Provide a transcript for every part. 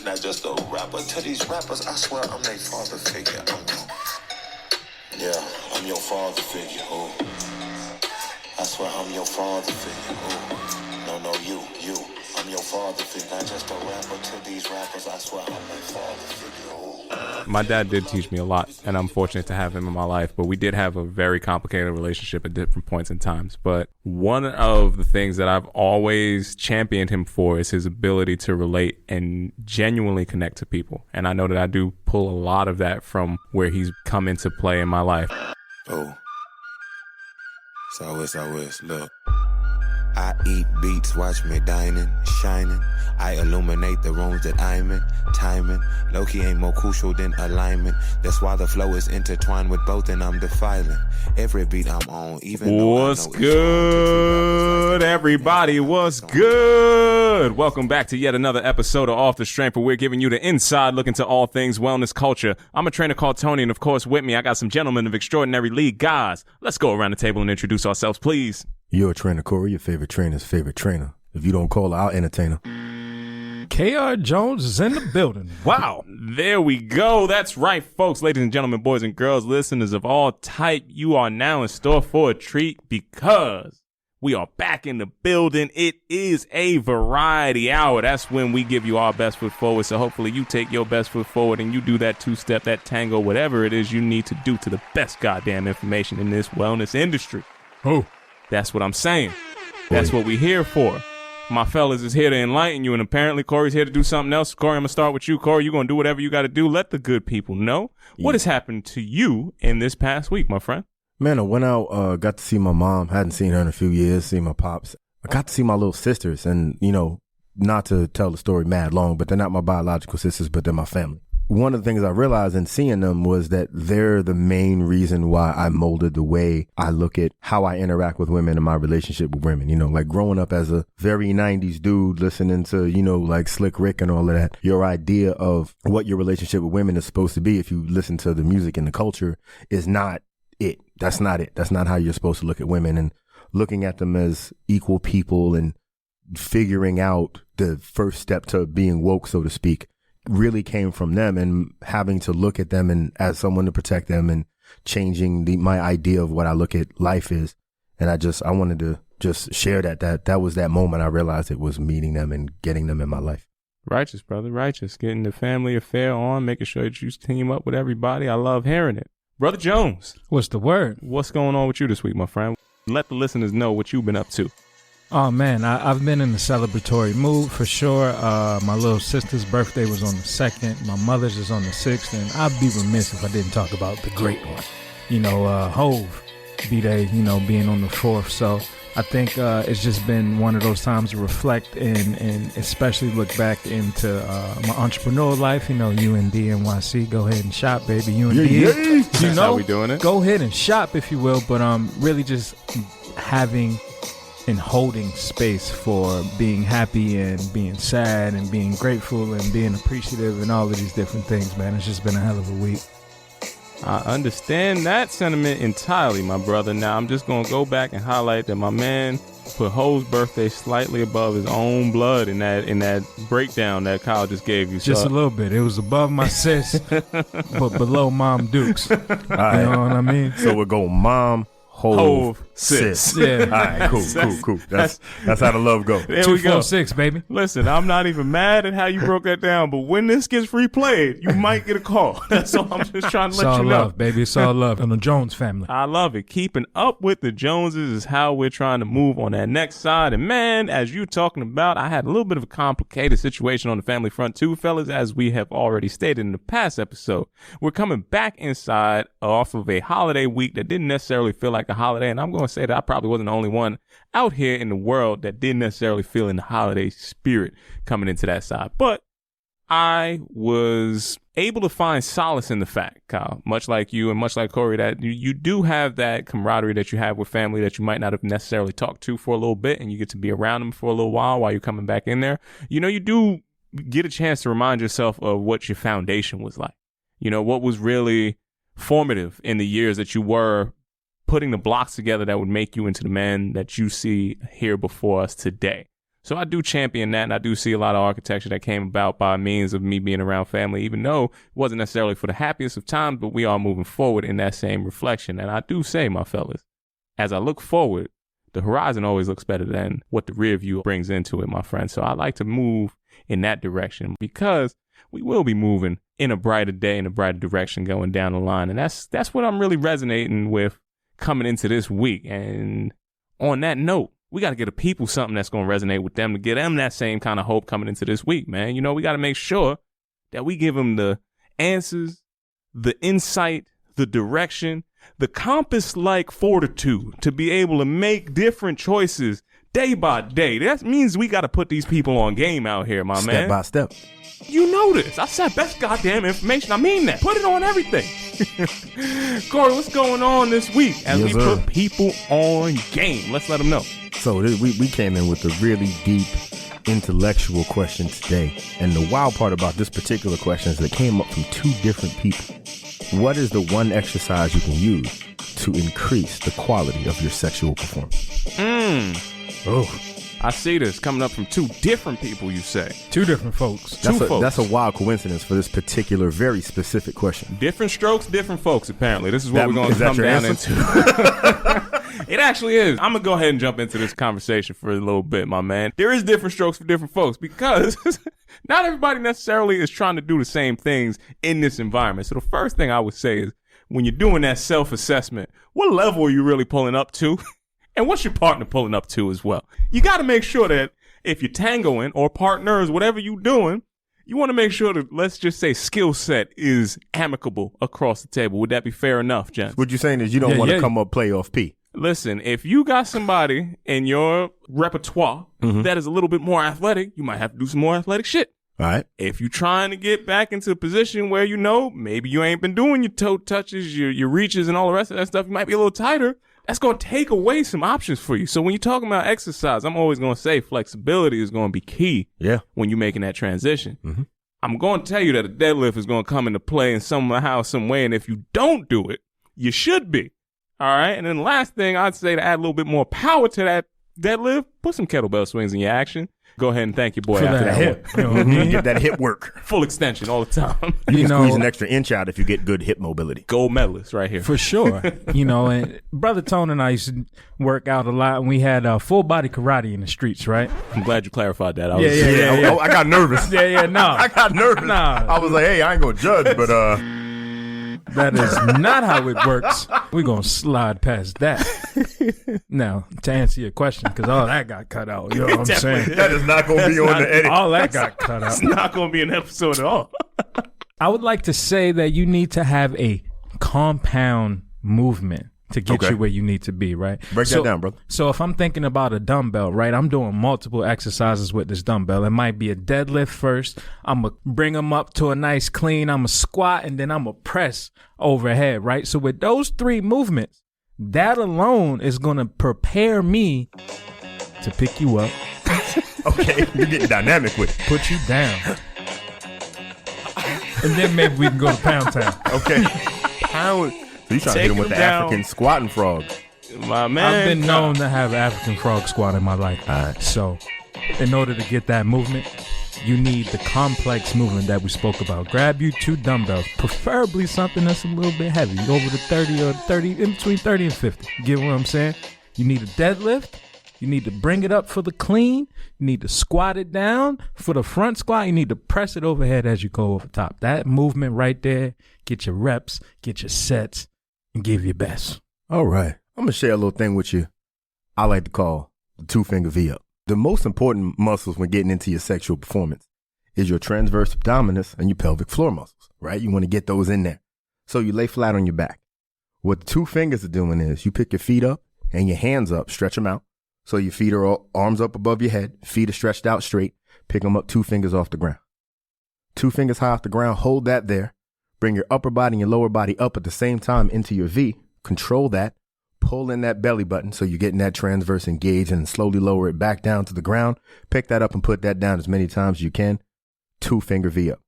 not just a rapper. To these rappers, I swear I'm their father figure. I'm your father figure. Oh, I swear I'm your father figure. Oh, no, you. I'm your father figure. Not just a rapper. To these rappers, I swear I'm their father figure. Oh. My dad did teach me a lot, and I'm fortunate to have him in my life, but we did have a very complicated relationship at different points in times. But one of the things that I've always championed him for is his ability to relate and genuinely connect to people. And I know that I do pull a lot of that from where he's come into play in my life. Oh, it's always, look. I eat beats, watch me dining, shining. I illuminate the rooms that I'm in, timing. Low-key ain't more crucial than alignment. That's why the flow is intertwined with both and I'm defiling. Every beat I'm on, even What's good, everybody? What's good? Welcome back to yet another episode of Off the Strength, where we're giving you the inside look into all things wellness culture. I'm a trainer called Tony, and of course with me, I got some gentlemen of extraordinary league. Guys, let's go around the table and introduce ourselves, please. You're a trainer, Corey, your favorite trainer's favorite trainer. If you don't call her, I'll entertain her. K.R. Jones is in the building. Wow. There we go. That's right, folks. Ladies and gentlemen, boys and girls, listeners of all type, you are now in store for a treat because we are back in the building. It is a variety hour. That's when we give you our best foot forward. So hopefully you take your best foot forward and you do that two-step, that tango, whatever it is you need to do to the best goddamn information in this wellness industry. Oh. That's what I'm saying. That's what we're here for. My fellas is here to enlighten you, and apparently Corey's here to do something else. Corey, I'm going to start with you. Corey, you're going to do whatever you got to do. Let the good people know what has happened to you in this past week, my friend. Man, I went out, got to see my mom. Hadn't seen her in a few years, seen my pops. I got to see my little sisters, and, you know, not to tell the story mad long, but they're not my biological sisters, but they're my family. One of the things I realized in seeing them was that they're the main reason why I molded the way I look at how I interact with women and my relationship with women. You know, like growing up as a very 90s dude, listening to, you know, like Slick Rick and all of that, your idea of what your relationship with women is supposed to be, if you listen to the music and the culture, is not it. That's not it. That's not how you're supposed to look at women, and looking at them as equal people and figuring out the first step to being woke, so to speak, really came from them, and having to look at them and as someone to protect them and changing my idea of what I look at life is. And I wanted to just share that was that moment I realized it was meeting them and getting them in my life. Righteous, brother, righteous. Getting the family affair on, making sure that you team up with everybody. I love hearing it. Brother Jones. What's the word? What's going on with you this week, my friend? Let the listeners know what you've been up to. Oh, man, I've been in a celebratory mood for sure. My little sister's birthday was on the 2nd. My mother's is on the 6th. And I'd be remiss if I didn't talk about the great one. You know, Hove, B-Day, you know, being on the 4th. So I think it's just been one of those times to reflect and especially look back into my entrepreneur life. You know, UND NYC, go ahead and shop, baby. UND, you know, how we doing it. Go ahead and shop if you will. But really just having and holding space for being happy and being sad and being grateful and being appreciative and all of these different things, man. It's just been a hell of a week. I understand that sentiment entirely, my brother. Now, I'm just going to go back and highlight that my man put Ho's birthday slightly above his own blood in that breakdown that Kyle just gave you. Just a little bit. It was above my sis, but below Mom Dukes. You know what I mean? So we're going Mom, Hove, sis. Yeah. All right, cool. That's how the love go. There we go. 246, baby. Listen, I'm not even mad at how you broke that down, but when this gets replayed, you might get a call. That's all I'm just trying to let you know. It's all love, baby. It's all love. And the Jones family. I love it. Keeping up with the Joneses is how we're trying to move on that next side. And man, as you talking about, I had a little bit of a complicated situation on the family front too, fellas, as we have already stated in the past episode. We're coming back inside off of a holiday week that didn't necessarily feel like a holiday, and I'm going to say that I probably wasn't the only one out here in the world that didn't necessarily feel in the holiday spirit coming into that side. But I was able to find solace in the fact, Kyle, much like you and much like Corey, that you do have that camaraderie that you have with family that you might not have necessarily talked to for a little bit, and you get to be around them for a little while you're coming back in there. You know, you do get a chance to remind yourself of what your foundation was like. You know, what was really formative in the years that you were putting the blocks together that would make you into the man that you see here before us today. So I do champion that, and I do see a lot of architecture that came about by means of me being around family, even though it wasn't necessarily for the happiest of times, but we are moving forward in that same reflection. And I do say, my fellas, as I look forward, the horizon always looks better than what the rear view brings into it, my friend. So I like to move in that direction because we will be moving in a brighter day, in a brighter direction going down the line. And that's what I'm really resonating with coming into this week. And on that note, we got to get the people something that's going to resonate with them to get them that same kind of hope coming into this week, man. You know, we got to make sure that we give them the answers, the insight, the direction, the compass-like fortitude to be able to make different choices day by day. That means we got to put these people on game out here, my man. Step by step. You know this. I said best goddamn information. I mean that. Put it on everything. Corey, what's going on this week as Yes, we sir. put people on game? Let's let them know. So we came in with a really deep intellectual question today. And the wild part about this particular question is that it came up from two different people. What is the one exercise you can use to increase the quality of your sexual performance? Oh, I see this coming up from two different people, you say. two different folks. That's a wild coincidence for this particular, very specific question. Different strokes, different folks, apparently. This is what That- we're going is to that come your down answer? into. It actually is. I'm going to go ahead and jump into this conversation for a little bit, my man. There is different strokes for different folks because not everybody necessarily is trying to do the same things in this environment. So the first thing I would say is when you're doing that self-assessment, what level are you really pulling up to? And what's your partner pulling up to as well? You got to make sure that if you're tangoing or partners, whatever you're doing, you want to make sure that, let's just say, skill set is amicable across the table. Would that be fair enough, Jen? What you're saying is you don't Yeah, want to yeah. come up playoff P. Listen, if you got somebody in your repertoire that is a little bit more athletic, you might have to do some more athletic shit. All right. If you're trying to get back into a position where, you know, maybe you ain't been doing your toe touches, your reaches and all the rest of that stuff, you might be a little tighter. That's going to take away some options for you. So when you're talking about exercise, I'm always going to say flexibility is going to be key Yeah. when you're making that transition. I'm going to tell you that a deadlift is going to come into play in somehow, some way. And if you don't do it, you should be. All right. And then the last thing I'd say to add a little bit more power to that deadlift, put some kettlebell swings in your action. Go ahead and thank your boy For after that that hip. one. You know what I mean? Get that hip work. Full extension all the time. You You can squeeze an know, extra inch out if you get good hip mobility. Gold medalist right here. for sure. You know, and Brother Tone and I used to work out a lot, and we had full body karate in the streets, right? I'm glad you clarified that. I Yeah, was, yeah. I got nervous. Yeah, no. I got nervous. Nah. I was like, hey, I ain't gonna judge, but That is not how it works. We're going to slide past that. Now, to answer your question, because all that got cut out. You know what I'm saying? that is not gonna be on not- the edit. All that got cut out. it's not going to be an episode at all. I would like to say that you need to have a compound movement to get Okay. you where you need to be, right? Break that down, brother. So if I'm thinking about a dumbbell, right, I'm doing multiple exercises with this dumbbell. It might be a deadlift first. I'm going to bring them up to a nice clean. I'm going to squat, and then I'm going to press overhead, right? So with those three movements, that alone is going to prepare me to pick you up, Okay, you're getting dynamic with it. put you down. And then maybe we can go to Pound Town. Okay. Pound. So you trying to hit him with the Taking him down. African squatting frog. My man. I've been known to have African frog squat in my life. All right. So, in order to get that movement, you need the complex movement that we spoke about. Grab you two dumbbells, preferably something that's a little bit heavy, over the 30 or 30, in between 30 and 50. Get what I'm saying? You need a deadlift. You need to bring it up for the clean. You need to squat it down for the front squat. You need to press it overhead as you go over top. That movement right there, get your reps, get your sets, and give your best. All right. I'm going to share a little thing with you I like to call the two-finger V-up. The most important muscles when getting into your sexual performance is your transverse abdominis and your pelvic floor muscles, right? You want to get those in there. So you lay flat on your back. What the two fingers are doing is you pick your feet up and your hands up, stretch them out. So your feet are all, arms up above your head, feet are stretched out straight, pick them up 2 fingers off the ground. 2 fingers high off the ground, hold that there. Bring your upper body and your lower body up at the same time into your V. Control that. Pull in that belly button so you're getting that transverse engaged and slowly lower it back down to the ground. Pick that up and put that down as many times as you can. 2-finger V up.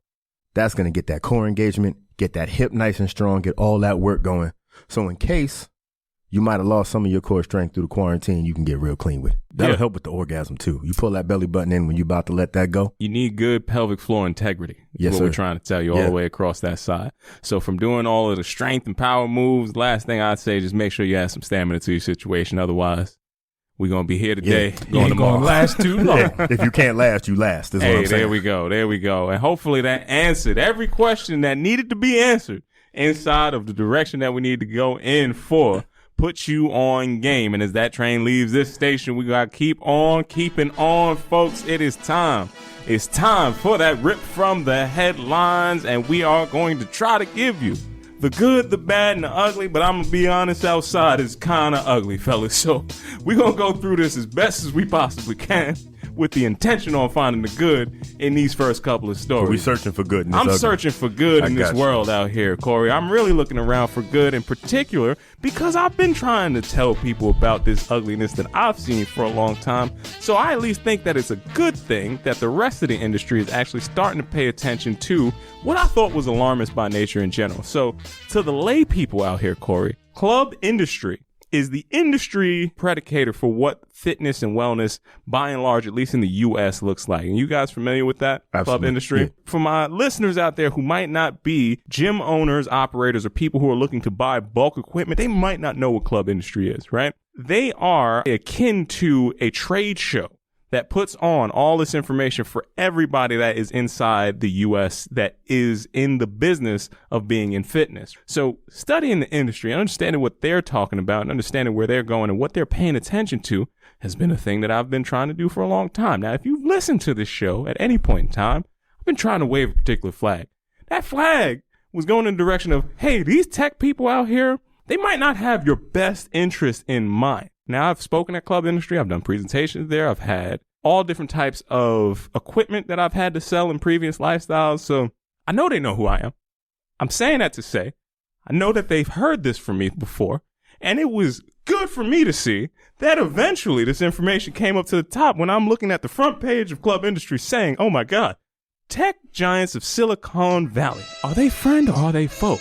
That's going to get that core engagement, get that hip nice and strong, get all that work going. So in case you might have lost some of your core strength through the quarantine. You can get real clean with it. That'll Yeah. help with the orgasm too. You pull that belly button in when you're about to let that go. You need good pelvic floor integrity. Yes, What we're sir. trying to tell you all Yeah. the way across that side. So from doing all of the strength and power moves, last thing I'd say, just make sure you add some stamina to your situation. Otherwise, we're going to be here today, Yeah. going Ain't tomorrow. gonna last too long. Yeah, if you can't last, you last. Is what Hey, I'm saying. there we go. There we go. And hopefully that answered every question that needed to be answered inside of the direction that we need to go in for. Put you on game. And as that train leaves this station, we got to keep on keeping on, folks. It is time. It's time for that rip from the headlines. And we are going to try to give you the good, the bad, and the ugly. But I'm going to be honest, outside it's kind of ugly, fellas. So we're going to go through this as best as we possibly can with the intention on finding the good in these first couple of stories. We searching for good. I'm searching for good in this got you. world out here, Corey. I'm really looking around for good in particular because I've been trying to tell people about this ugliness that I've seen for a long time. So I at least think that it's a good thing that the rest of the industry is actually starting to pay attention to what I thought was alarmist by nature in general. So to the lay people out here, Corey, club industry is the industry predicator for what fitness and wellness, by and large, at least in the U.S., looks like. And you guys familiar with that club Absolutely. industry? Yeah. For my listeners out there who might not be gym owners, operators, or people who are looking to buy bulk equipment, they might not know what club industry is, right? They are akin to a trade show that puts on all this information for everybody that is inside the U.S. that is in the business of being in fitness. So studying the industry and understanding what they're talking about and understanding where they're going and what they're paying attention to has been a thing that I've been trying to do for a long time. Now, if you've listened to this show at any point in time, I've been trying to wave a particular flag. That flag was going in the direction of, hey, these tech people out here, they might not have your best interest in mind. Now, I've spoken at club industry. I've done presentations there. I've had all different types of equipment that I've had to sell in previous lifestyles. So I know they know who I am. I'm saying that to say, I know that they've heard this from me before. And it was good for me to see that eventually this information came up to the top when I'm looking at the front page of club industry saying, oh my God, tech giants of Silicon Valley, are they friend or are they foe?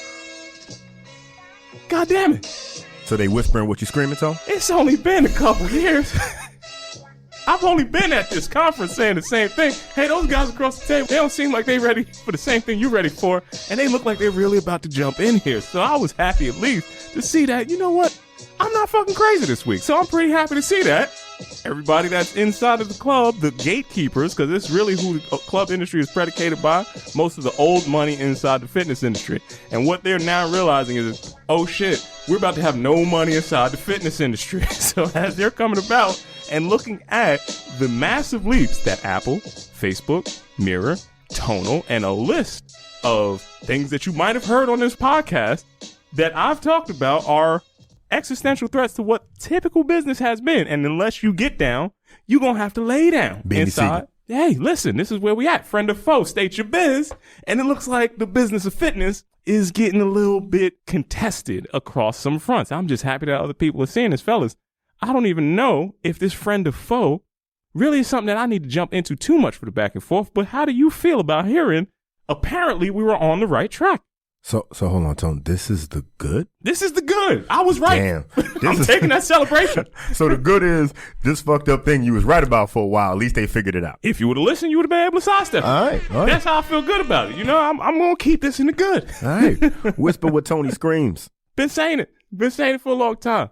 God damn it. So they whispering what you screaming, Tone? It's only been a couple years. I've only been at this conference saying the same thing. Hey, those guys across the table, they don't seem like they ready for the same thing you're ready for. And they look like they're really about to jump in here. So I was happy at least to see that, you know what? I'm not fucking crazy this week. So I'm pretty happy to see that. Everybody that's inside of the club, the gatekeepers, because this is really who the club industry is predicated by, most of the old money inside the fitness industry. And what they're now realizing is, oh shit, we're about to have no money inside the fitness industry. So as they're coming about and looking at the massive leaps that Apple, Facebook, Mirror, Tonal, and a list of things that you might have heard on this podcast that I've talked about are existential threats to what typical business has been. And unless you get down, you're going to have to lay down Benny inside. Hey, listen, this is where we at. Friend or foe, state your biz. And it looks like the business of fitness is getting a little bit contested across some fronts. I'm just happy that other people are seeing this, fellas. I don't even know if this friend or foe really is something that I need to jump into too much for the back and forth. But how do you feel about hearing, apparently we were on the right track? So hold on, Tone. This is the good? This is the good. I was right. Damn. I'm taking that celebration. So the good is this fucked up thing you was right about for a while. At least they figured it out. If you would have listened, you would have been able to sidestep it. All right. That's how I feel good about it. You know, I'm going to keep this in the good. All right. Whisper what Tony screams. Been saying it. Been saying it for a long time.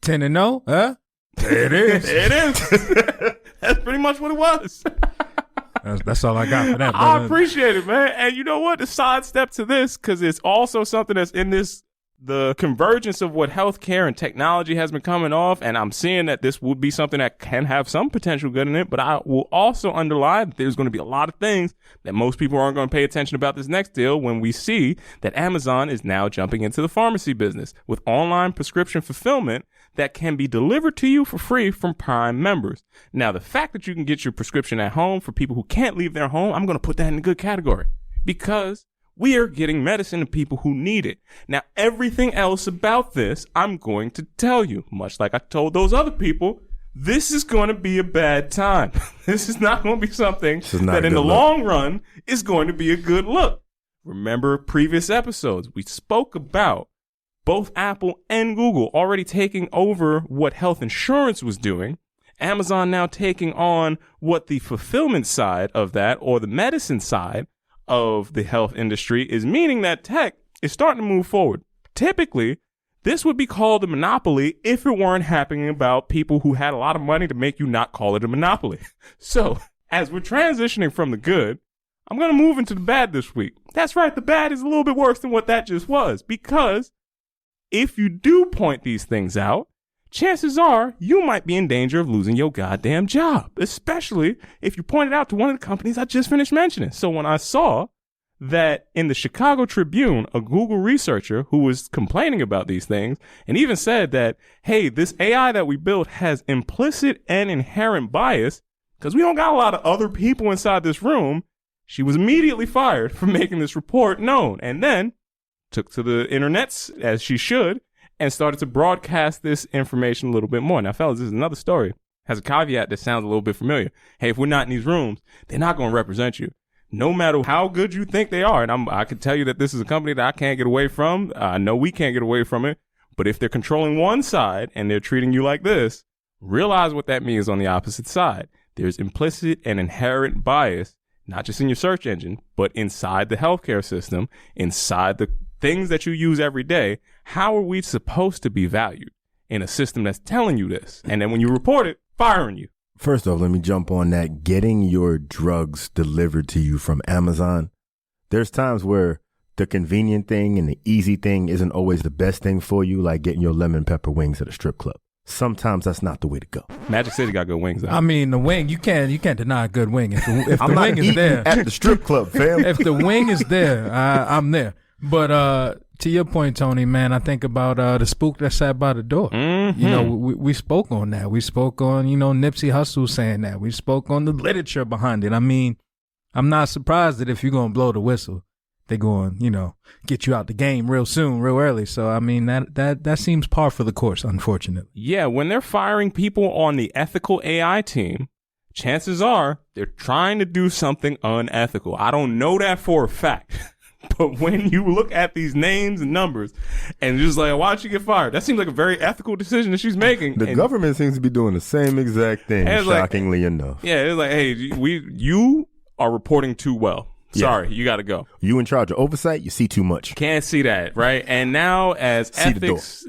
10-0, huh? There it is. It is. That's pretty much what it was. That's all I got for that, I brother. appreciate it, man. And you know what? The sidestep to this, because it's also something that's in this, the convergence of what healthcare and technology has been coming off. And I'm seeing that this would be something that can have some potential good in it. But I will also underline that there's going to be a lot of things that most people aren't going to pay attention about this next deal when we see that Amazon is now jumping into the pharmacy business with online prescription fulfillment that can be delivered to you for free from Prime members. Now, the fact that you can get your prescription at home for people who can't leave their home, I'm going to put that in a good category because we are getting medicine to people who need it. Now, everything else about this, I'm going to tell you, much like I told those other people, this is going to be a bad time. This is not going to be something that in the long run is going to be a good look. Remember previous episodes, we spoke about both Apple and Google already taking over what health insurance was doing, Amazon now taking on what the fulfillment side of that, or the medicine side of the health industry, is meaning that tech is starting to move forward. Typically, this would be called a monopoly if it weren't happening about people who had a lot of money to make you not call it a monopoly. So, as we're transitioning from the good, I'm going to move into the bad this week. That's right, the bad is a little bit worse than what that just was, because if you do point these things out, chances are you might be in danger of losing your goddamn job, especially if you point it out to one of the companies I just finished mentioning. So when I saw that in the Chicago Tribune, a Google researcher who was complaining about these things and even said that, hey, this AI that we built has implicit and inherent bias because we don't got a lot of other people inside this room, she was immediately fired for making this report known, and then took to the internets, as she should, and started to broadcast this information a little bit more. Now, fellas, this is another story. Has a caveat that sounds a little bit familiar. Hey, if we're not in these rooms, they're not going to represent you. No matter how good you think they are. And I can tell you that this is a company that I can't get away from. I know we can't get away from it. But if they're controlling one side and they're treating you like this, realize what that means on the opposite side. There's implicit and inherent bias, not just in your search engine, but inside the healthcare system, inside the things that you use every day. How are we supposed to be valued in a system that's telling you this? And then when you report it, firing you. First off, let me jump on that. Getting your drugs delivered to you from Amazon. There's times where the convenient thing and the easy thing isn't always the best thing for you, like getting your lemon pepper wings at a strip club. Sometimes that's not the way to go. Magic City got good wings, though. I mean, the wing, you can't deny a good wing. If the I'm not wing is eating there, at the strip club, fam. if the wing is there, I'm there. But to your point, Tony, man, I think about the spook that sat by the door. Mm-hmm. You know, we spoke on that. We spoke on, Nipsey Hussle saying that. We spoke on the literature behind it. I mean, I'm not surprised that if you're going to blow the whistle, they're going, get you out the game real soon, real early. So, I mean, that seems par for the course, unfortunately. Yeah, when they're firing people on the ethical AI team, chances are they're trying to do something unethical. I don't know that for a fact. But when you look at these names and numbers and just like, why'd she get fired? That seems like a very ethical decision that she's making. The government seems to be doing the same exact thing, shockingly enough. Yeah, it's like, hey, you are reporting too well. Sorry, you got to go. You in charge of oversight, you see too much. Can't see that, right? And now as see ethics,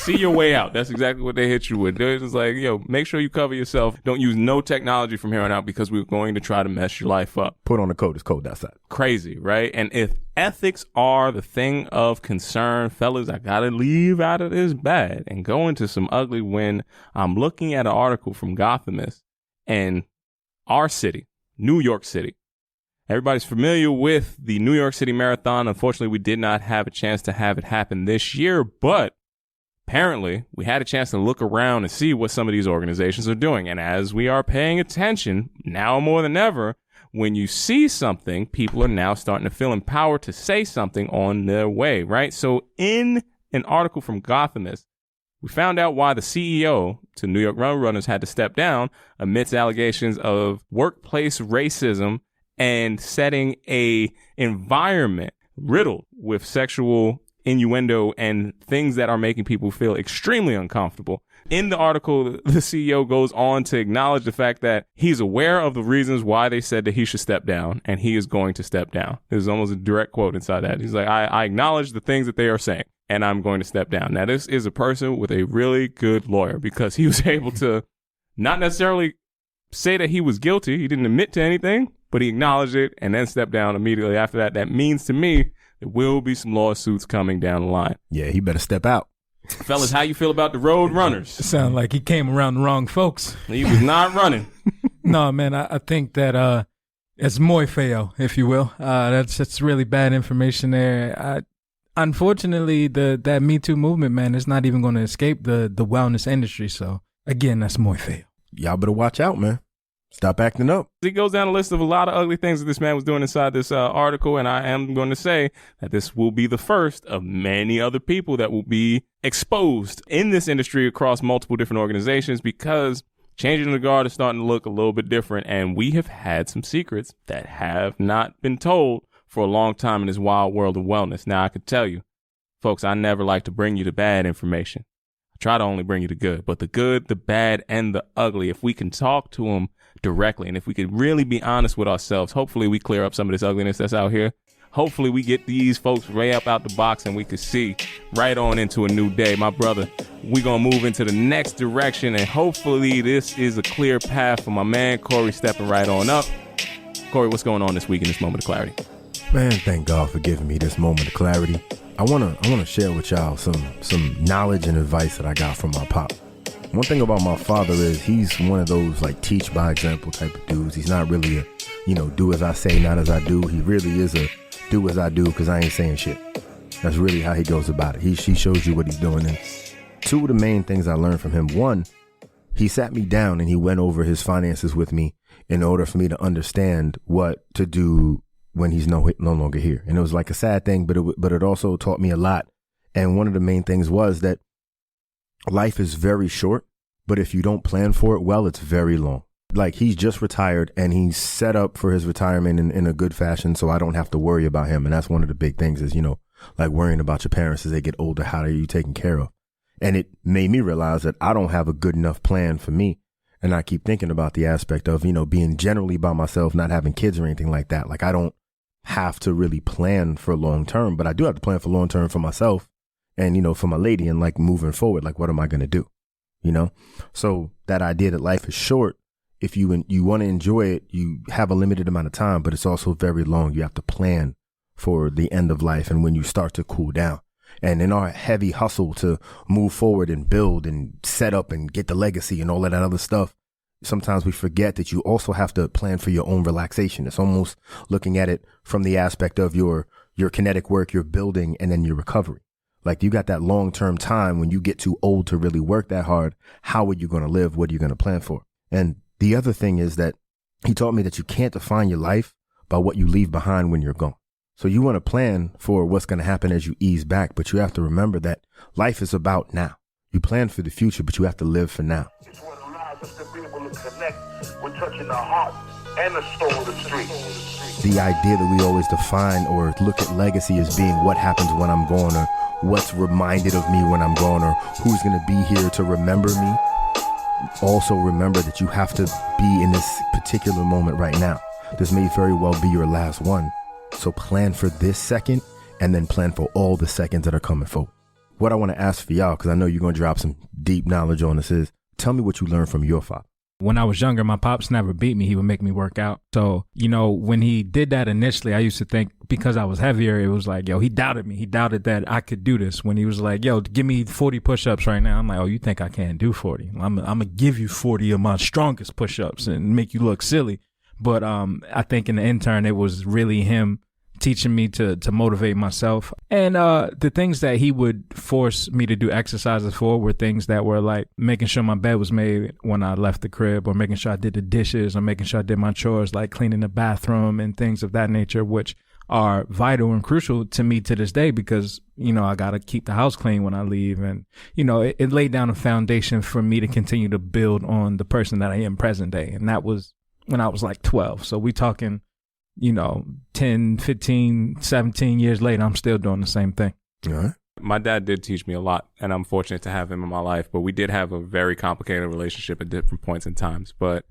see your way out. That's exactly what they hit you with. They're just like, make sure you cover yourself. Don't use no technology from here on out because we're going to try to mess your life up. Put on a coat. It's cold outside. Crazy, right? And if ethics are the thing of concern, fellas, I got to leave out of this bad and go into some ugly when I'm looking at an article from Gothamist and our city, New York City. Everybody's familiar with the New York City Marathon. Unfortunately, we did not have a chance to have it happen this year, but apparently we had a chance to look around and see what some of these organizations are doing. And as we are paying attention, now more than ever, when you see something, people are now starting to feel empowered to say something on their way, right? So in an article from Gothamist, we found out why the CEO to New York Road Runners had to step down amidst allegations of workplace racism and setting a environment riddled with sexual innuendo and things that are making people feel extremely uncomfortable. In the article, the CEO goes on to acknowledge the fact that he's aware of the reasons why they said that he should step down, and he is going to step down. There's almost a direct quote inside that. He's like, I acknowledge the things that they are saying, and I'm going to step down. Now, this is a person with a really good lawyer because he was able to not necessarily say that he was guilty. He didn't admit to anything, but he acknowledged it and then stepped down immediately after that. That means to me there will be some lawsuits coming down the line. Yeah, he better step out. Fellas, how you feel about the Road Runners? It sounds like he came around the wrong folks. He was not running. No, man, I think that it's muy feo, if you will. That's really bad information there. Unfortunately, that Me Too movement, man, is not even going to escape the wellness industry. So, again, that's muy feo. Y'all better watch out, man. Stop acting up. He goes down a list of a lot of ugly things that this man was doing inside this article, and I am going to say that this will be the first of many other people that will be exposed in this industry across multiple different organizations because changing the guard is starting to look a little bit different, and we have had some secrets that have not been told for a long time in this wild world of wellness. Now, I could tell you, Folks, I never like to bring you the bad information. I try to only bring you the good, but the good, the bad, and the ugly, if we can talk to them directly, and if we could really be honest with ourselves, hopefully we clear up some of this ugliness that's out here. Hopefully we get these folks way up out the box and we can see right on into a new day. My brother, we going to move into the next direction, and hopefully this is a clear path for my man Corey stepping right on up. Corey, what's going on this week in this moment of clarity? Man, thank God for giving me this moment of clarity. I wanna share with y'all some knowledge and advice that I got from my pop. One thing about my father is he's one of those like teach by example type of dudes. He's not really a, do as I say, not as I do. He really is a do as I do because I ain't saying shit. That's really how he goes about it. He shows you what he's doing. And two of the main things I learned from him. One, he sat me down and he went over his finances with me in order for me to understand what to do when he's no longer here. And it was like a sad thing, but it also taught me a lot. And one of the main things was that life is very short, but if you don't plan for it well, it's very long. Like he's just retired and he's set up for his retirement in a good fashion, so I don't have to worry about him. And that's one of the big things is, like worrying about your parents as they get older. How are you taken care of? And it made me realize that I don't have a good enough plan for me. And I keep thinking about the aspect of, being generally by myself, not having kids or anything like that. Like I don't have to really plan for long term, but I do have to plan for long term for myself and, for my lady and like moving forward, like what am I going to do? So that idea that life is short, if you want to enjoy it, you have a limited amount of time, but it's also very long. You have to plan for the end of life and when you start to cool down. And in our heavy hustle to move forward and build and set up and get the legacy and all of that other stuff, sometimes we forget that you also have to plan for your own relaxation. It's almost looking at it from the aspect of your kinetic work, your building, and then your recovery. Like you got that long-term time when you get too old to really work that hard. How are you going to live? What are you going to plan for? And the other thing is that he taught me that you can't define your life by what you leave behind when you're gone. So you want to plan for what's going to happen as you ease back, but you have to remember that life is about now. You plan for the future, but you have to live for now. It's what allows us to be able to connect with touching the heart and the soul of the street. The idea that we always define or look at legacy as being what happens when I'm gone or what's reminded of me when I'm gone or who's going to be here to remember me. Also remember that you have to be in this particular moment right now. This may very well be your last one. So plan for this second and then plan for all the seconds that are coming forward. What I want to ask for y'all, because I know you're going to drop some deep knowledge on this, is tell me what you learned from your father. When I was younger, my pops never beat me. He would make me work out. So, when he did that initially, I used to think because I was heavier, it was like, he doubted me. He doubted that I could do this. When he was like, give me 40 push-ups right now. I'm like, oh, you think I can't do 40? I'm going to give you 40 of my strongest push-ups and make you look silly. But I think in the intern, it was really him teaching me to motivate myself. And the things that he would force me to do exercises for were things that were like making sure my bed was made when I left the crib, or making sure I did the dishes, or making sure I did my chores, like cleaning the bathroom and things of that nature, which are vital and crucial to me to this day because, I got to keep the house clean when I leave. And, it laid down a foundation for me to continue to build on the person that I am present day. And that was when I was like 12. So we talking 10, 15, 17 years later, I'm still doing the same thing. All right. My dad did teach me a lot, and I'm fortunate to have him in my life, but we did have a very complicated relationship at different points in times. But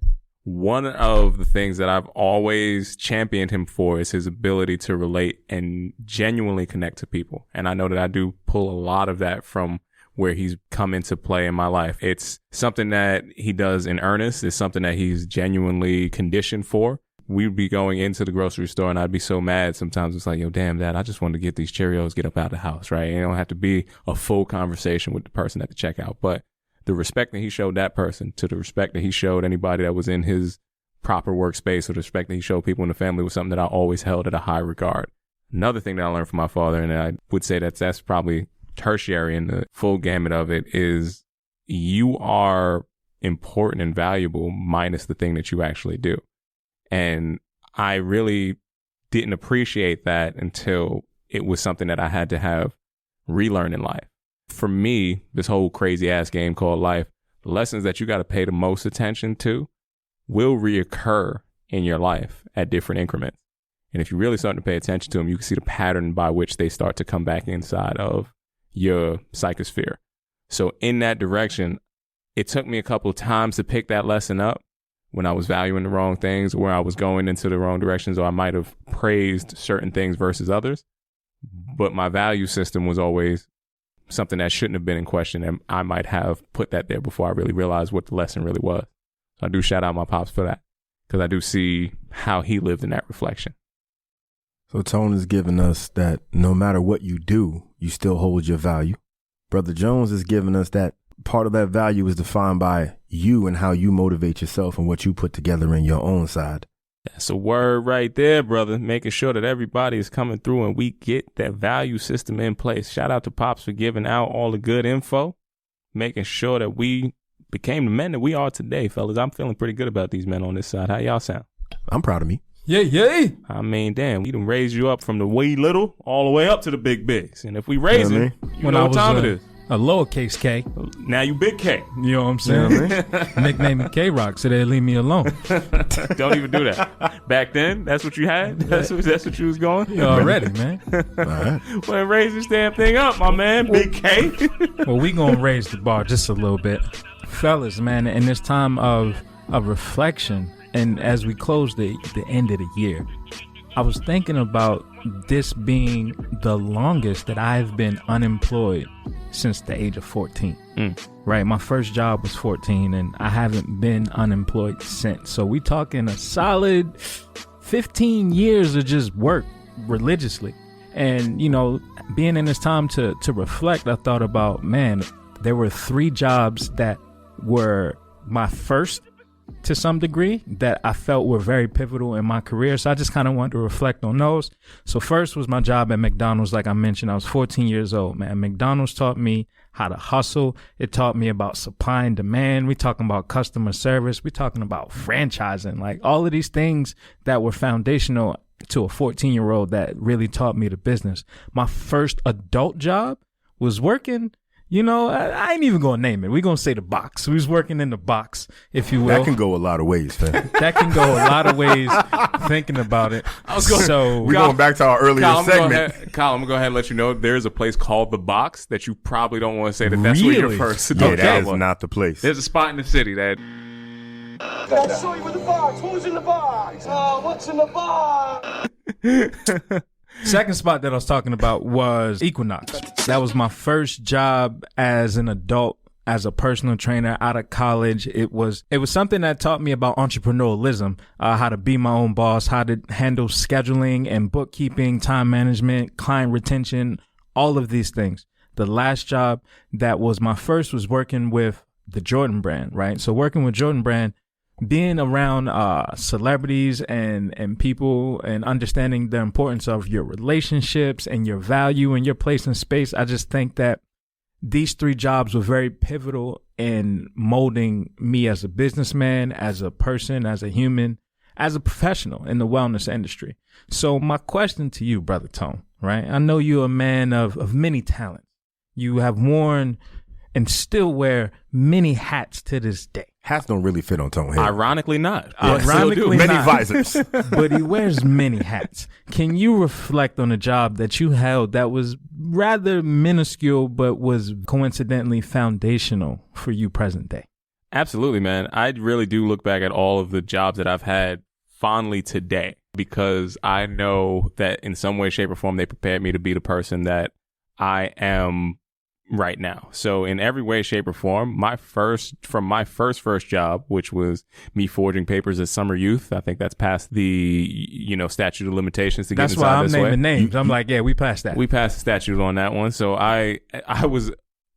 one of the things that I've always championed him for is his ability to relate and genuinely connect to people. And I know that I do pull a lot of that from where he's come into play in my life. It's something that he does in earnest. It's something that he's genuinely conditioned for. We'd be going into the grocery store and I'd be so mad sometimes. It's like, damn, Dad, I just wanted to get these Cheerios, get up out of the house, right? It don't have to be a full conversation with the person at the checkout. But the respect that he showed that person to the respect that he showed anybody that was in his proper workspace, or the respect that he showed people in the family, was something that I always held at a high regard. Another thing that I learned from my father, and I would say that's probably tertiary in the full gamut of it, is you are important and valuable minus the thing that you actually do. And I really didn't appreciate that until it was something that I had to have relearn in life. For me, this whole crazy ass game called life, the lessons that you got to pay the most attention to will reoccur in your life at different increments. And if you really start to pay attention to them, you can see the pattern by which they start to come back inside of your psychosphere. So in that direction, it took me a couple of times to pick that lesson up when I was valuing the wrong things, or where I was going into the wrong directions, or I might have praised certain things versus others. But my value system was always something that shouldn't have been in question, and I might have put that there before I really realized what the lesson really was. So I do shout out my pops for that, because I do see how he lived in that reflection. So Tone is giving us that no matter what you do, you still hold your value. Brother Jones is giving us that part of that value is defined by you and how you motivate yourself and what you put together in your own side. That's a word right there, brother. Making sure that everybody is coming through and we get that value system in place. Shout out to Pops for giving out all the good info, making sure that we became the men that we are today, fellas. I'm feeling pretty good about these men on this side. How y'all sound? I'm proud of me. Yay. I mean, damn, we done raised you up from the wee little all the way up to the big bigs. And if we raise it, you know what time it is. A lowercase K. Now you big K. You know what I'm saying? Nickname me K-Rock, so they leave me alone. Don't even do that. Back then, that's what you had? That's what you was going? You already, man. All right. Well, raise this damn thing up, my man. Big K. Well, we gonna raise the bar just a little bit. Fellas, man, in this time of reflection, and as we close the end of the year, I was thinking about this being the longest that I've been unemployed since the age of 14. Right? My first job was 14 and I haven't been unemployed since. So we talking a solid 15 years of just work religiously. And, you know, being in this time to reflect, I thought about, man, there were 3 jobs that were my first to some degree that I felt were very pivotal in my career. So I just kind of wanted to reflect on those. So first was my job at McDonald's. Like I mentioned, I was 14 years old, man. McDonald's taught me how to hustle. It taught me about supply and demand. We talking about customer service. We talking about franchising, like all of these things that were foundational to a 14-year-old that really taught me the business. My first adult job was working, you know, I ain't even going to name it. We're going to say the box. We was working in the box, if you will. That can go a lot of ways, fam. That can go a lot of ways thinking about it. We're going back to our earlier segment. Kyle, I'm going to go ahead and let you know there's a place called The Box that you probably don't want to say that's where your first Yeah, adult that job is was. not the place. There's a spot in the city that... I'll show you in the box. Who's in the box? What's in the box? Second spot that I was talking about was Equinox. That was my first job as an adult, as a personal trainer out of college. It was something that taught me about entrepreneurialism, how to be my own boss, how to handle scheduling and bookkeeping, time management, client retention, all of these things. The last job that was my first was working with the Jordan brand, right? So working with Jordan brand, being around celebrities and people and understanding the importance of your relationships and your value and your place in space. I just think that these 3 jobs were very pivotal in molding me as a businessman, as a person, as a human, as a professional in the wellness industry. So my question to you, Brother Tone, right? I know you're a man of many talents. You have worn and still wear many hats to this day. Hats don't really fit on Tone head. Ironically not. Ironically Many not. visors. But he wears many hats. Can you reflect on a job that you held that was rather minuscule but was coincidentally foundational for you present day? Absolutely, man. I really do look back at all of the jobs that I've had fondly today, because I know that in some way, shape, or form, they prepared me to be the person that I am right now. So in every way, shape, or form, my first job, which was me forging papers as summer youth, I think that's past the, statute of limitations to get That's inside why I'm this naming way. names. I'm like, yeah, we passed that. We passed the statute on that one. So I was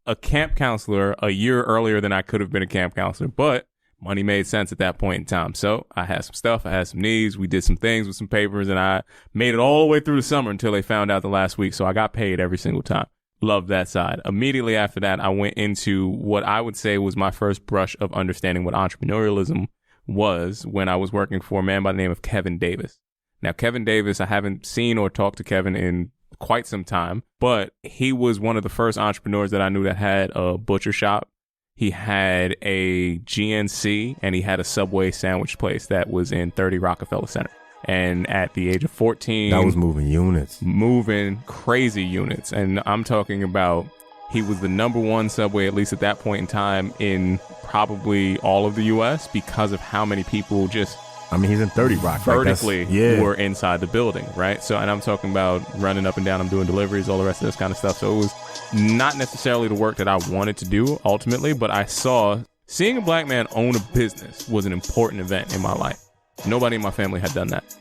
a camp counselor a year earlier than I could have been a camp counselor, but money made sense at that point in time. So I had some stuff, I had some needs, we did some things with some papers, and I made it all the way through the summer until they found out the last week. So I got paid every single time. Loved that side. Immediately after that, I went into what I would say was my first brush of understanding what entrepreneurialism was when I was working for a man by the name of Kevin Davis. Now, Kevin Davis, I haven't seen or talked to Kevin in quite some time, but he was one of the first entrepreneurs that I knew that had a butcher shop. He had a GNC and he had a Subway sandwich place that was in 30 Rockefeller Center. And at the age of 14, That was moving units. moving crazy units. And I'm talking about He was the number one Subway, at least at that point in time, in probably all of the U.S. because of how many people just I mean, he's in 30 Rock. vertically yeah. were inside the building, right? So, and I'm talking about running up and down. I'm doing deliveries, all the rest of this kind of stuff. So it was not necessarily the work that I wanted to do ultimately, but I saw seeing a black man own a business was an important event in my life. Nobody in my family had done that.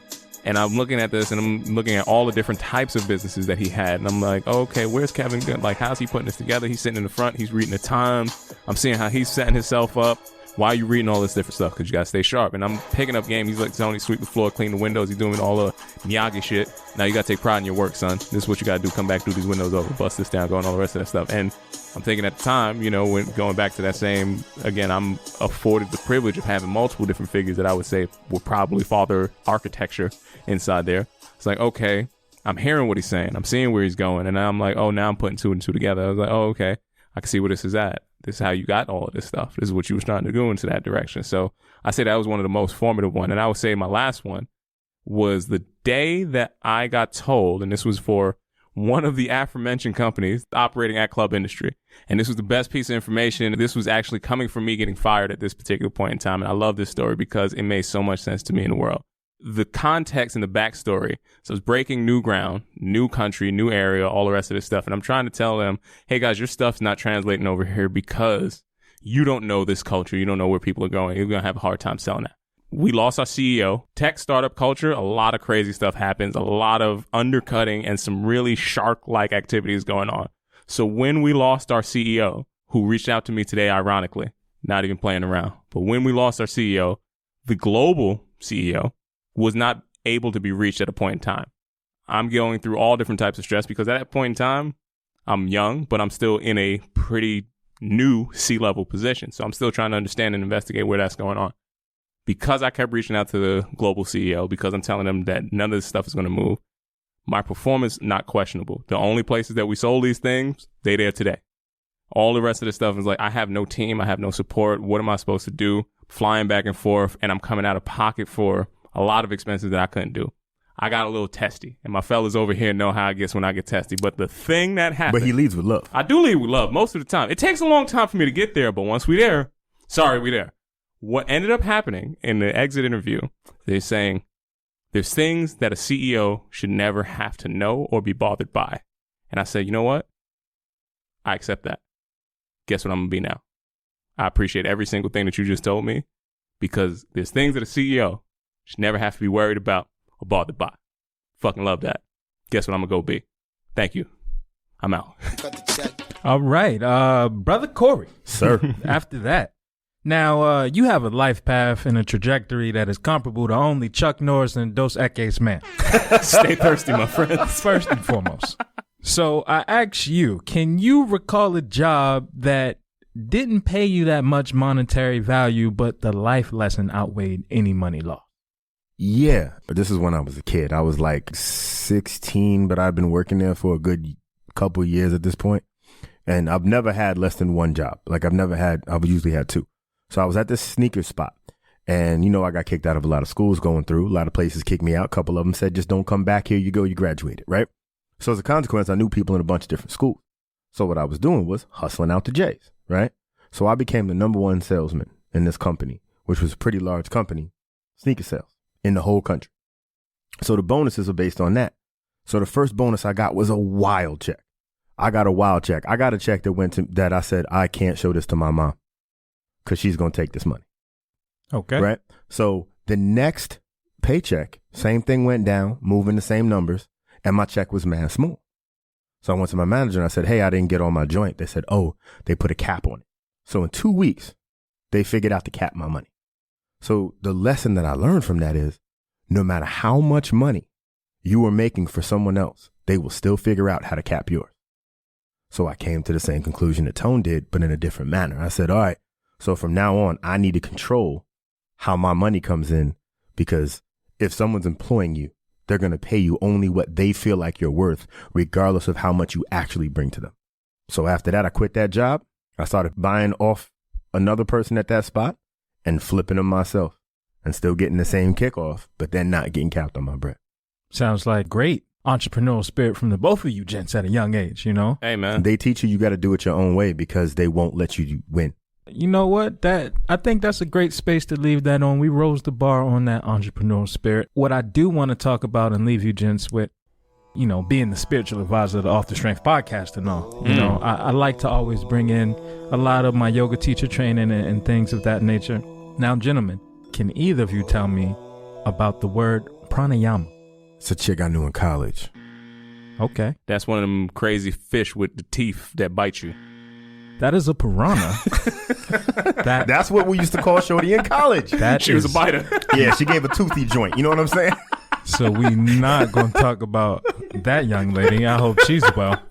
And I'm looking at this and I'm looking at all the different types of businesses that he had. And I'm like, oh, okay, where's Kevin? Like, how's he putting this together? He's sitting in the front. He's reading the Times. I'm seeing how he's setting himself up. Why are you reading all this different stuff? Because you got to stay sharp. And I'm picking up game. He's like, Tony, sweep the floor, clean the windows. He's doing all the Miyagi shit. Now you got to take pride in your work, son. This is what you got to do. Come back, do these windows over, bust this down, going all the rest of that stuff. And I'm thinking at the time, you know, when going back to that same, again, I'm afforded the privilege of having multiple different figures that I would say were probably father architecture inside there. It's like, okay, I'm hearing what he's saying. I'm seeing where he's going. And I'm like, oh, now I'm putting two and two together. I was like, oh, okay, I can see where this is at. This is how you got all of this stuff. This is what you was trying to go into that direction. So I say that was one of the most formative one. And I would say my last one was the day that I got told, and this was for one of the aforementioned companies operating at Club Industry. And this was the best piece of information. This was actually coming from me getting fired at this particular point in time. And I love this story because it made so much sense to me in the world. The context and the backstory. So it's breaking new ground, new country, new area, all the rest of this stuff. And I'm trying to tell them, hey guys, your stuff's not translating over here because you don't know this culture. You don't know where people are going. You're going to have a hard time selling that. We lost our CEO. Tech startup culture, a lot of crazy stuff happens, a lot of undercutting and some really shark-like activities going on. So when we lost our CEO, who reached out to me today, ironically, not even playing around, but when we lost our CEO, the global CEO was not able to be reached at a point in time. I'm going through all different types of stress because at that point in time, I'm young, but I'm still in a pretty new C-level position. So I'm still trying to understand and investigate where that's going on. Because I kept reaching out to the global CEO, because I'm telling them that none of this stuff is going to move, my performance, not questionable. The only places that we sold these things, they there today. All the rest of the stuff is like, I have no team. I have no support. What am I supposed to do? Flying back and forth, and I'm coming out of pocket for a lot of expenses that I couldn't do. I got a little testy, and my fellas over here know how it gets when I get testy. But the thing that happened... But he leads with love. I do lead with love most of the time. It takes a long time for me to get there, but once we there, we there. What ended up happening in the exit interview, they're saying there's things that a CEO should never have to know or be bothered by. And I said, you know what? I accept that. Guess what I'm going to be now? I appreciate every single thing that you just told me because there's things that a CEO should never have to be worried about or bothered by. Fucking love that. Guess what I'm going to go be? Thank you. I'm out. All right. Brother Corey. Sir. After that. Now, you have a life path and a trajectory that is comparable to only Chuck Norris and Dos Equis Man. Stay thirsty, my friends. First and foremost. So I ask you, can you recall a job that didn't pay you that much monetary value, but the life lesson outweighed any money lost? Yeah, but this is when I was a kid. I was like 16, but I've been working there for a good couple of years at this point. And I've never had less than one job. Like I've usually had two. So I was at this sneaker spot and, you know, I got kicked out of a lot of schools going through. A lot of places kicked me out. A couple of them said, just don't come back. Here you go. You graduated, right? So as a consequence, I knew people in a bunch of different schools. So what I was doing was hustling out the J's, right? So I became the number one salesman in this company, which was a pretty large company, sneaker sales in the whole country. So the bonuses are based on that. So the first bonus I got was a wild check. I got a wild check. I got a check that I said, I can't show this to my mom because she's going to take this money. Okay. Right. So the next paycheck, same thing went down, moving the same numbers, and my check was mad small. So I went to my manager and I said, hey, I didn't get on my joint. They said, oh, they put a cap on it. So in 2 weeks, they figured out to cap my money. So the lesson that I learned from that is no matter how much money you are making for someone else, they will still figure out how to cap yours. So I came to the same conclusion that Tone did, but in a different manner. I said, all right, so from now on, I need to control how my money comes in, because if someone's employing you, they're going to pay you only what they feel like you're worth, regardless of how much you actually bring to them. So after that, I quit that job. I started buying off another person at that spot and flipping them myself and still getting the same kickoff, but then not getting capped on my bread. Sounds like great entrepreneurial spirit from the both of you gents at a young age, you know? Hey, man. They teach you got to do it your own way because they won't let you win. You know what? I think that's a great space to leave that on. We rose the bar on that entrepreneurial spirit. What I do want to talk about and leave you gents with, you know, being the spiritual advisor of the Off the Strength podcast and all, you know, I like to always bring in a lot of my yoga teacher training and things of that nature. Now, gentlemen, can either of you tell me about the word pranayama? It's a chick I knew in college. Okay. That's one of them crazy fish with the teeth that bite you. That is a piranha. That's what we used to call Shorty in college. She was a biter. Yeah, she gave a toothy joint. You know what I'm saying? So we not going to talk about that young lady. I hope she's well,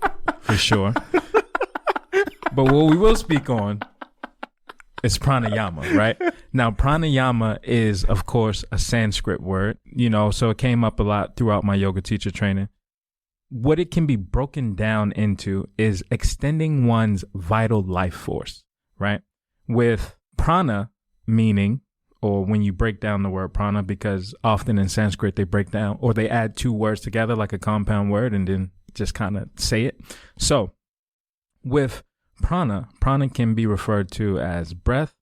for sure. But what we will speak on is pranayama, right? Now, pranayama is, of course, a Sanskrit word, you know, so it came up a lot throughout my yoga teacher training. What it can be broken down into is extending one's vital life force, right? With prana meaning, or when you break down the word prana, because often in Sanskrit they break down or they add two words together like a compound word and then just kind of say it. So with prana can be referred to as breath,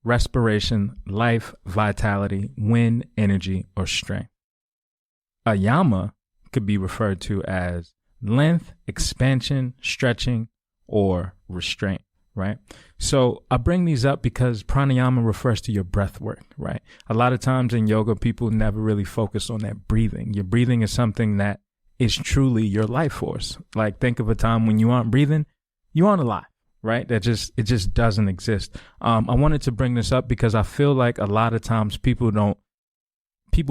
respiration, life, vitality, wind, energy, or strength. Ayama could be referred to as length, expansion, stretching, or restraint, right? So I bring these up because pranayama refers to your breath work, right? A lot of times in yoga, people never really focus on that breathing. Your breathing is something that is truly your life force. Like, think of a time when you aren't breathing, you aren't alive, right? It just doesn't exist. I wanted to bring this up because I feel like a lot of times people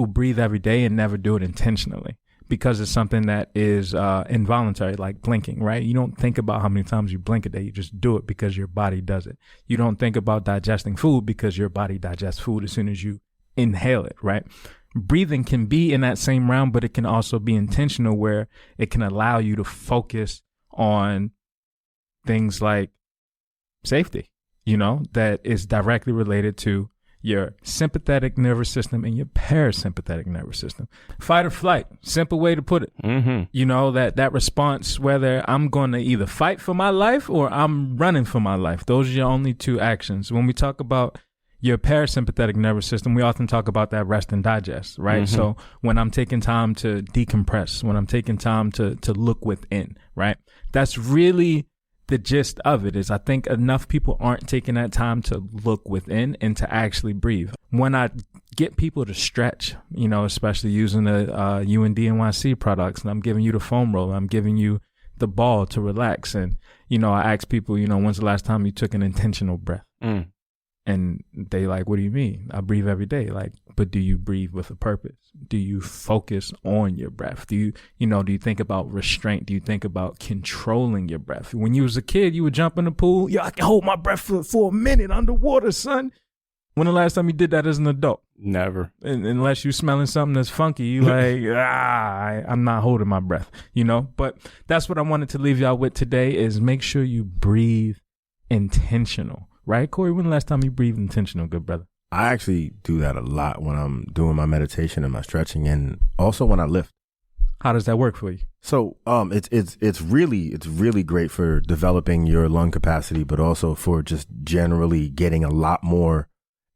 breathe every day and never do it intentionally, because it's something that is involuntary, like blinking, right? You don't think about how many times you blink a day. You just do it because your body does it. You don't think about digesting food because your body digests food as soon as you inhale it, right? Breathing can be in that same realm, but it can also be intentional, where it can allow you to focus on things like safety, you know, that is directly related to your sympathetic nervous system and your parasympathetic nervous system. Fight or flight, simple way to put it. Mm-hmm. You know, that response, whether I'm going to either fight for my life or I'm running for my life. Those are your only two actions. When we talk about your parasympathetic nervous system, we often talk about that rest and digest, right? Mm-hmm. So when I'm taking time to decompress, when I'm taking time to look within, right? That's really the gist of it. Is I think enough people aren't taking that time to look within and to actually breathe. When I get people to stretch, you know, especially using the UND NYC products, and I'm giving you the foam roller, I'm giving you the ball to relax. And, you know, I ask people, you know, when's the last time you took an intentional breath? And they like, what do you mean? I breathe every day. Like, but do you breathe with a purpose? Do you focus on your breath? Do you think about restraint? Do you think about controlling your breath? When you was a kid, you would jump in the pool. Yeah, I can hold my breath for a minute underwater, son. When the last time you did that as an adult? Never. Unless you're smelling something that's funky, you like, I'm not holding my breath, you know? But that's what I wanted to leave y'all with today, is make sure you breathe intentional. Right, Corey? When the last time you breathed intentional, good brother? I actually do that a lot when I'm doing my meditation and my stretching, and also when I lift. How does that work for you? So, it's really great for developing your lung capacity, but also for just generally getting a lot more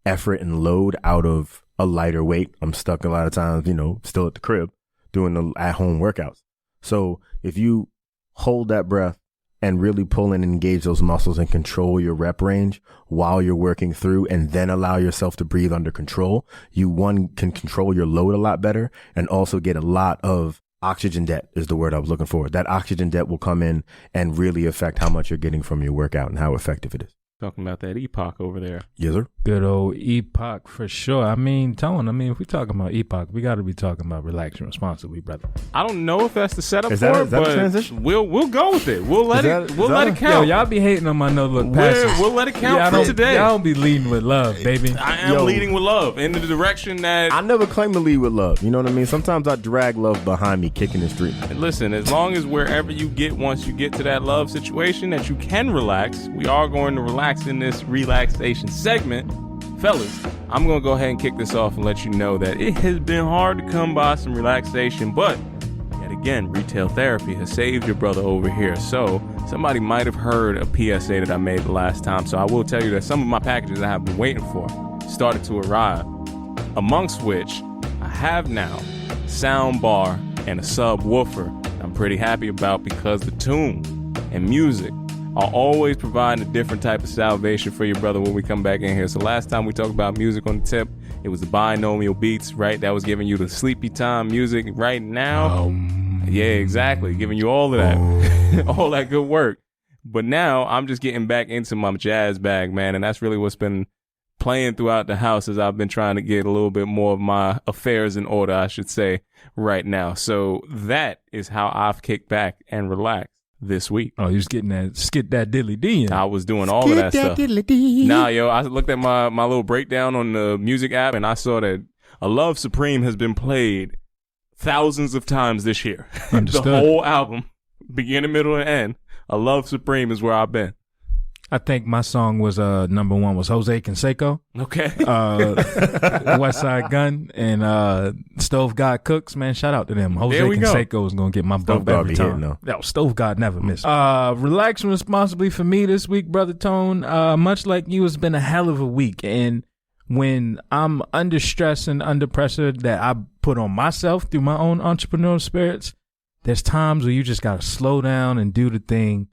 effort and load out of a lighter weight. I'm stuck a lot of times, you know, still at the crib doing the at-home workouts. So if you hold that breath and really pull in and engage those muscles and control your rep range while you're working through, and then allow yourself to breathe under control, you can control your load a lot better, and also get a lot of oxygen debt is the word I was looking for. That oxygen debt will come in and really affect how much you're getting from your workout and how effective it is. Talking about that Epoch over there. Yes, sir. Good old Epoch for sure. I mean, Tone, if we're talking about Epoch, we got to be talking about relaxing responsibly, brother. I don't know if that's the setup Is for that it, a but transition? we'll go with it. We'll let it count. Yo, y'all be hating on my no look passes. We'll let it count for today. Y'all don't be leading with love, baby. I am leading with love in the direction that... I never claim to lead with love. You know what I mean? Sometimes I drag love behind me, kicking the street. Listen, as long as wherever you get, once you get to that love situation, that you can relax, we are going to relax in this relaxation segment. Fellas, I'm going to go ahead and kick this off and let you know that it has been hard to come by some relaxation, but you got to again, retail therapy has saved your brother over here. So somebody might have heard a PSA that I made the last time. So I will tell you that some of my packages I have been waiting for started to arrive, amongst which I have now sound bar and a subwoofer I'm pretty happy about, because the tune and music are always providing a different type of salvation for your brother when we come back in here. So last time we talked about music on the tip, it was the binaural beats, right? That was giving you the sleepy time music. Right now, yeah, exactly, giving you all of that, all that good work. But now I'm just getting back into my jazz bag, man, and that's really what's been playing throughout the house as I've been trying to get a little bit more of my affairs in order, I should say, right now. So that is how I've kicked back and relaxed this week. Oh, you was getting that skit that diddly D in. I was doing all of that stuff. Nah, yo, I looked at my little breakdown on the music app and I saw that A Love Supreme has been played thousands of times this year. Understood. The whole album, beginning, middle, and end. A Love Supreme is where I've been. I think my song was number one was Jose Canseco. Okay. West Side Gun and Stove God Cooks, man. Shout out to them. Jose There we go. Canseco is gonna get my Stove bump God every be time. hitting, though. No, Stove God never miss. Relaxing responsibly for me this week, Brother Tone. Much like you, it's been a hell of a week. And when I'm under stress and under pressure that I put on myself through my own entrepreneurial spirits, there's times where you just gotta slow down and do the thing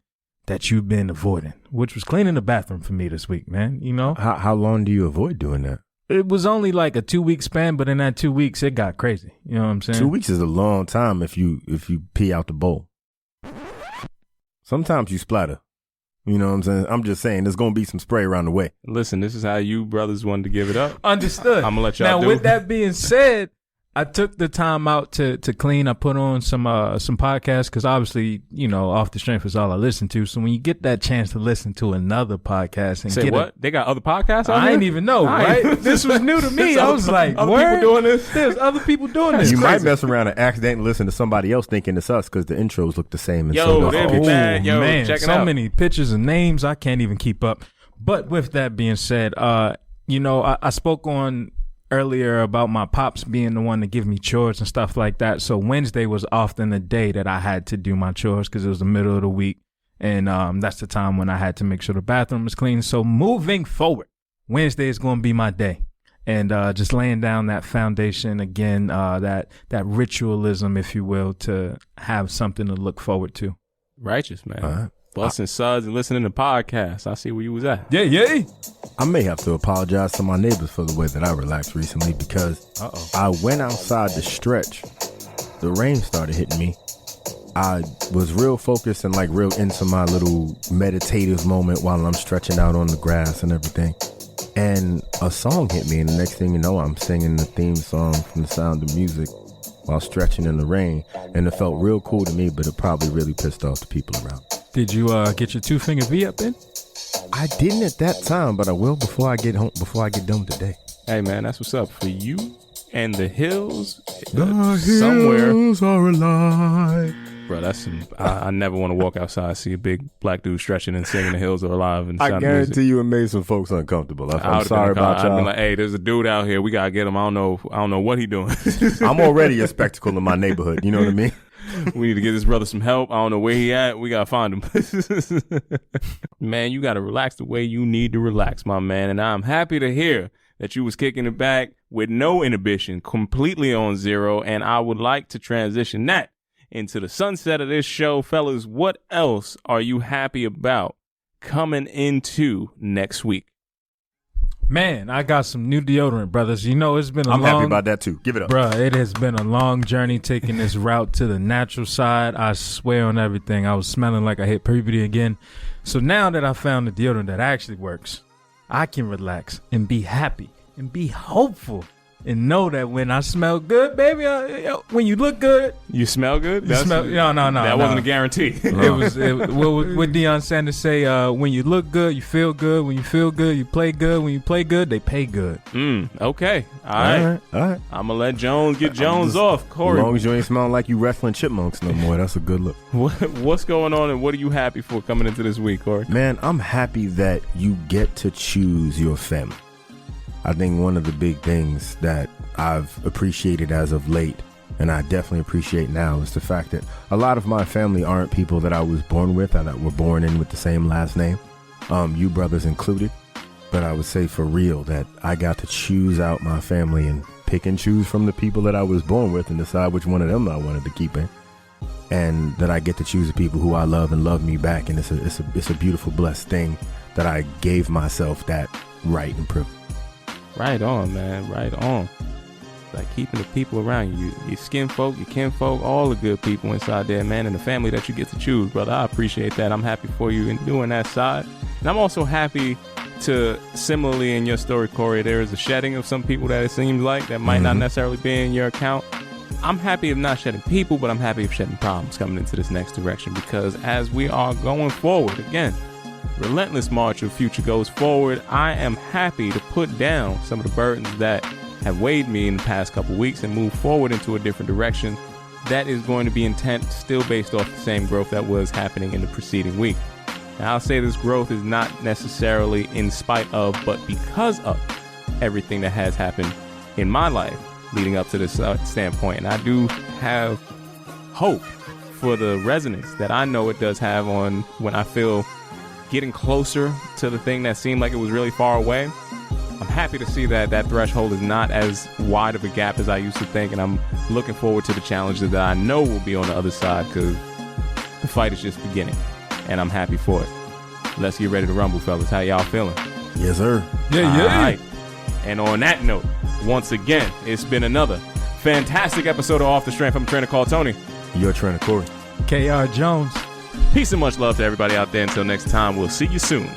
that you've been avoiding, which was cleaning the bathroom for me this week, man. You know, How long do you avoid doing that? it was only like a 2-week span, but in that 2 weeks, it got crazy. You know what I'm saying? 2 weeks is a long time if you pee out the bowl. Sometimes you splatter. You know what I'm saying? I'm just saying there's going to be some spray around the way. Listen, this is how you brothers wanted to give it up. Understood. I'm gonna let y'all now, do with it. that being said, I took the time out to clean. I put on some podcasts because obviously, you know, Off the Strength is all I listen to. So when you get that chance to listen to another podcast and Say get what? They got other podcasts out I there? ain't even know, I ain't- right? This was new to me. There's I was like, other word? people doing this? There's other people doing this. You might Crazy. mess around and accidentally listen to somebody else thinking it's us because the intros look the same. And Yo, so does they'd the be picture. bad. Yo, man, check it so out. many pictures and names I can't even keep up. But with that being said, you know, I spoke on earlier about my pops being the one to give me chores and stuff like that. So Wednesday was often the day that I had to do my chores because it was the middle of the week. And that's the time when I had to make sure the bathroom was clean. So moving forward, Wednesday is going to be my day. And just laying down that foundation again, that ritualism, if you will, to have something to look forward to. Righteous, man. All right. Busting suds and listening to podcasts. I see where you was at. Yeah. I may have to apologize to my neighbors for the way that I relaxed recently because I went outside to stretch. The rain started hitting me. I was real focused and like real into my little meditative moment while I'm stretching out on the grass and everything. And a song hit me, and the next thing you know, I'm singing the theme song from The Sound of Music while stretching in the rain. And it felt real cool to me, but it probably really pissed off the people around. Did you get your 2-finger V up in? I didn't at that time, but I will before I get home, before I get done today. Hey, man, that's what's up. For you and the hills, somewhere. Hills are alive. Bro, that's some, I never want to walk outside, see a big black dude stretching and singing the hills are alive. And I sound of music. guarantee you it made some folks uncomfortable. I I'm would've sorry been in the car. about I'd be y'all. like, hey, there's a dude out here. We got to get him. I don't know what he doing. I'm already a spectacle in my neighborhood. You know what I mean? We need to get this brother some help. I don't know where he at. We got to find him. Man, you got to relax the way you need to relax, my man. And I'm happy to hear that you was kicking it back with no inhibition, completely on zero. And I would like to transition that into the sunset of this show. Fellas, what else are you happy about coming into next week? Man, I got some new deodorant, brothers. You know, it's been a I'm long... happy about that too. Give it up. Bruh, it has been a long journey taking this route to the natural side. I swear on everything. I was smelling like I hit puberty again. So now that I found the deodorant that actually works, I can relax and be happy and be hopeful and know that when I smell good, baby, when you look good, You smell good? you smell... No. That wasn't a guarantee. What Deion Sanders say, when you look good, you feel good. When you feel good, you play good. When you play good, they pay good. Okay. All right. All right. I'm going to let Jones get Jones off. As Corey, long as you ain't smelling like you wrestling chipmunks no more, that's a good look. what's going on and what are you happy for coming into this week, Corey? Man, I'm happy that you get to choose your family. I think one of the big things that I've appreciated as of late and I definitely appreciate now, is the fact that a lot of my family aren't people that I was born with, that were born in with the same last name, you brothers included. But I would say for real that I got to choose out my family and pick and choose from the people that I was born with and decide which one of them I wanted to keep in. And that I get to choose the people who I love and love me back. And it's a beautiful, blessed thing that I gave myself that right and privilege. Right on, man. Right on. Like keeping the people around you, your skin folk, your kin folk, all the good people inside there, man, and the family that you get to choose, brother. I appreciate that. I'm happy for you in doing that side. And I'm also happy to, similarly in your story, Corey, there is a shedding of some people that it seems like that might not necessarily be in your account. I'm happy of not shedding people, but I'm happy of shedding problems coming into this next direction, because as we are going forward, again, relentless march of future goes forward, I am happy to put down some of the burdens that have weighed me in the past couple weeks and move forward into a different direction that is going to be intent, still based off the same growth that was happening in the preceding week. Now, I'll say this growth is not necessarily in spite of, but because of everything that has happened in my life leading up to this standpoint. And I do have hope for the resonance that I know it does have on when I feel getting closer to the thing that seemed like it was really far away. I'm happy to see that that threshold is not as wide of a gap as I used to think, and I'm looking forward to the challenges that I know will be on the other side, because the fight is just beginning, and I'm happy for it. Let's get ready to rumble, fellas. How y'all feeling? Yes, sir. Yeah. All right. And on that note, once again, it's been another fantastic episode of Off the Strength. I'm a trainer called Tony. Your trainer, Corey. K.R. Jones. Peace and much love to everybody out there. Until next time, we'll see you soon.